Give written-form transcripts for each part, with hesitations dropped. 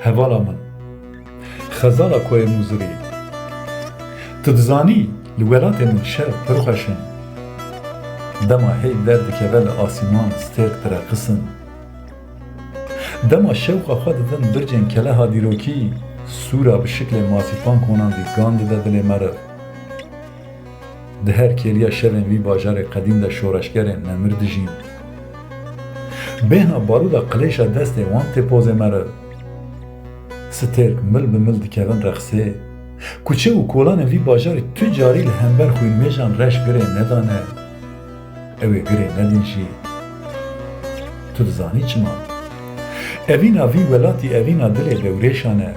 هوالا من خزالا کوی موزری تدزانی لولات من شب پرخشن دما هی درد که ول آسیمان سترک ترقصن دما شوق خود دن برجن کله ها دیروکی سورا به شکل ماسیپان کنان دی گاند ده دل مرد ده هر کلیا شبن وی باجار قدیم ده شورشگر نمرد جین بهنا بارودا قلیشا دست وان تپوز مرد سترک مل به مل دکوان رخصه کوچه و کولان وی باجار تجاری لهمبر خوی میجان رش گره ندانه اوه گره ندینشی تو دزانی چما اوینا وی ولاتی اوینا دل دوریشانه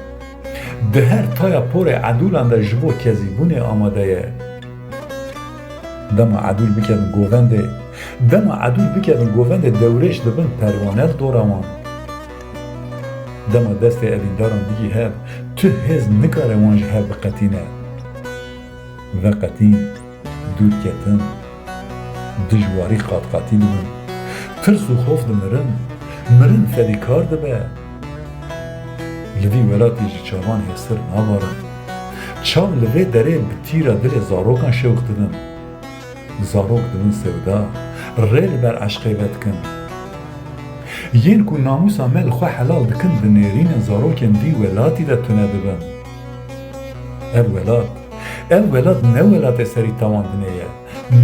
ده هر تایا پور عدولان ده جبو کزیبونه آماده دما عدول بکردن گوونده دما عدول بکردن گوونده دوریش دبن پروانت دورامان دما دست اوینداران دیگی هب تو هز نکاره وانج هب بقتینه و قتین دور کتن دجواری قاطقاتی بمن ترس و خوف دمرن مرن فدیکار دبه لوی ولاتی جچاوان هستر نوارن چاو لوی دره بتیرا دل زاروکان شوق ددن زاروک دبن سودا ریل بر عشقی بدکن ین کو ناموسا مل خو حلال دکن دنیرین زاروکن دی ولاتی ده تونه دبن اف ولات نه ولات سری تاوان دنیه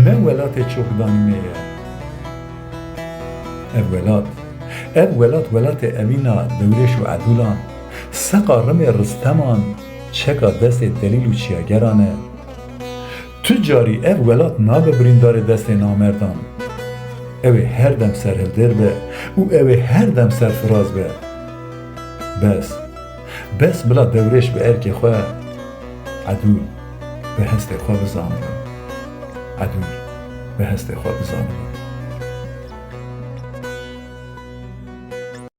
نه ولات چوکدانی نیه اف ولات اوینا دورش و عدولان سقا رم رستمان چکا دست دلیل و چیاگرانه تجاری اف ولات نابه بریندار دست نامردان اوه هر دم سرهلدر به او اوه هر دم سرفراز به بس بلا دورش به ارک خواه عدول به هست خواه بزانم